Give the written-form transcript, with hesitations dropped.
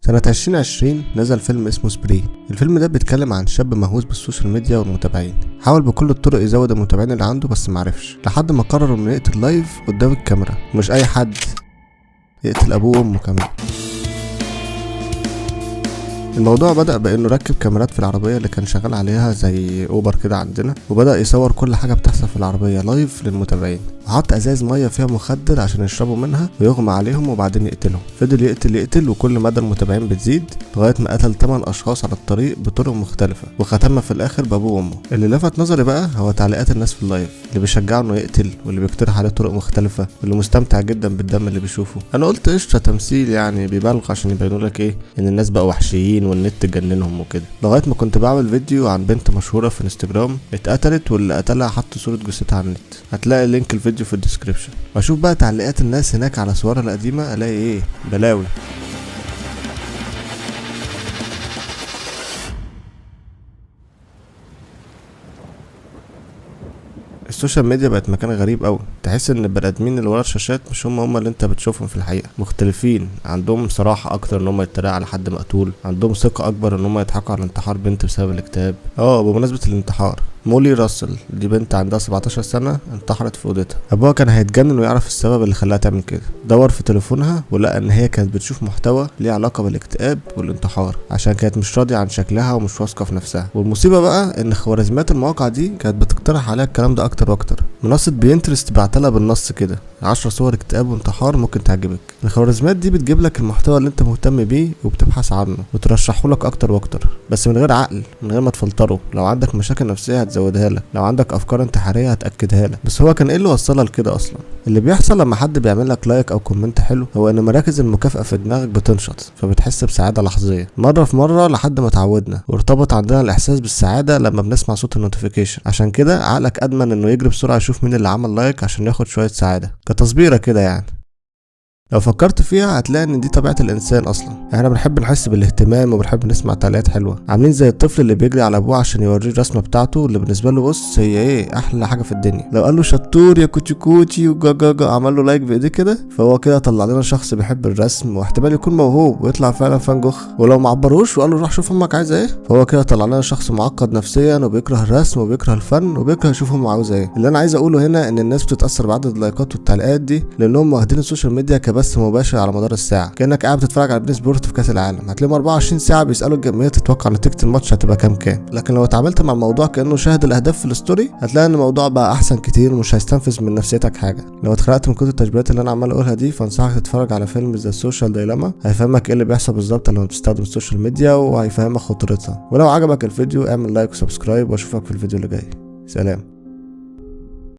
سنة 2020 نزل فيلم اسمه سبري. الفيلم ده بيتكلم عن شاب مهووس بالسوشيال ميديا والمتابعين، حاول بكل الطرق يزود المتابعين اللي عنده بس معرفش، لحد ما قرر انه يقتل لايف قدام الكاميرا، ومش اي حد، يقتل ابوه وامه كمان. الموضوع بدأ بانه ركب كاميرات في العربية اللي كان شغال عليها زي اوبر كده عندنا، وبدأ يصور كل حاجة بتحصل في العربية لايف للمتابعين، وحط ازاز مية فيها مخدر عشان يشربوا منها ويغمى عليهم وبعدين يقتلهم. فضل يقتل وكل مدى المتابعين بتزيد لغاية ما قتل 8 اشخاص على الطريق بطرق مختلفة، وختمها في الاخر بابوه وامه. اللي لفت نظري بقى هو تعليقات الناس في اللايف، اللي بيشجعوا انه يقتل واللي بيقترح عليه طرق مختلفة واللي مستمتع جدا بالدم اللي بيشوفه. انا قلت قشطة تمثيل يعني، بيبالغ عشان يبينوا لك ايه، ان الناس بقوا وحشيين والنت جننهم وكده. لغايه ما كنت بعمل فيديو عن بنت مشهوره في انستجرام اتقتلت، واللي قتلها حط صوره جثتها على النت. هتلاقي لينك الفيديو في الديسكريبشن. واشوف بقى تعليقات الناس هناك على صورها القديمه، الاقي ايه، بلاوي. السوشيال ميديا بقت مكان غريب قوي، تحس ان البني ادمين اللي ورا الشاشات مش هم اللي انت بتشوفهم في الحقيقه. مختلفين، عندهم صراحه اكتر ان هم يتريقوا على حد مقتول، عندهم ثقه اكبر ان هم يضحكوا على انتحار بنت بسبب الاكتئاب. بمناسبه الانتحار، مولي راسل دي بنت عندها 17 سنه انتحرت في اوضتها. ابوها كان هيتجنن ويعرف السبب اللي خلاها تعمل كده. دور في تليفونها ولقى ان هي كانت بتشوف محتوى ليه علاقه بالاكتئاب والانتحار، عشان كانت مش راضيه عن شكلها ومش واثقه في نفسها. والمصيبه بقى ان خوارزميات المواقع دي كانت بتقترح عليها الكلام ده اكتر واكتر. منصه بينترست بعتلها بالنص كده 10 صور اكتئاب وانتحار ممكن تعجبك. الخوارزميات دي بتجيب لك المحتوى اللي انت مهتم بيه وبتبحث عنه وترشحه لك اكتر واكتر، بس من غير عقل، من غير ما تفلتره. لو عندك مشاكل نفسيه هتزودها لك، لو عندك افكار انتحاريه هتاكدها لك. بس هو كان ايه اللي وصلها لكده اصلا؟ اللي بيحصل لما حد بيعمل لك لايك او كومنت حلو هو ان مراكز المكافاه في دماغك بتنشط، فبتحس بسعاده لحظيه مره في مره لحد ما اتعودنا وارتبط عندنا الاحساس بالسعاده لما بنسمع صوت النوتيفيكيشن. عشان كده عقلك ادمن انه يجري بسرعه يشوف مين اللي عمل لايك عشان ياخد شويه سعاده كتصبيره كده يعني. لو فكرت فيها هتلاقي ان دي طبيعه الانسان اصلا. احنا بنحب نحس بالاهتمام وبنحب نسمع تعليقات حلوه، عاملين زي الطفل اللي بيجري على ابوه عشان يوريه الرسمه بتاعته اللي بالنسبه له بص هي ايه احلى حاجه في الدنيا. لو قال له شطور يا كوتشي كوتشي وجا عمل له لايك بايديه كده، فهو كده طلع لنا شخص بيحب الرسم، واحتمال يكون موهوب ويطلع فعلا فان جوخ. ولو ما عبروش وقال له روح شوف امك عايزه ايه، فهو كده طلع لنا شخص معقد نفسيا وبيكره الرسم وبيكره الفن وبيكره يشوف امه عاوزه ايه. اللي انا عايز اقوله هنا ان الناس بتتاثر بعدد اللايكات والتعليقات دي لانهم واخدين السوشيال ميديا كبث مباشر على مدار الساعه، كانك قاعد بتتفرج على بين سبورت في كاس العالم. هتلاقيهم 24 ساعه بيسالوا الجماهير تتوقع نتيجه الماتش هتبقى كام. لكن لو اتعاملت مع الموضوع كانه شاهد الاهداف في الستوري، هتلاقي ان الموضوع بقى احسن كتير ومش هيستنفذ من نفسيتك حاجه. لو اتخلقت من كل التشبيهات اللي انا عمال اقولها دي، فانصحك تتفرج على فيلم ذا سوشيال دايلاما، هيفهمك ايه اللي بيحصل بالظبط لما بتستخدم السوشيال ميديا وهيفهمك خطورتها. ولو عجبك الفيديو اعمل لايك وسبسكرايب، واشوفك في الفيديو اللي جاي. سلام.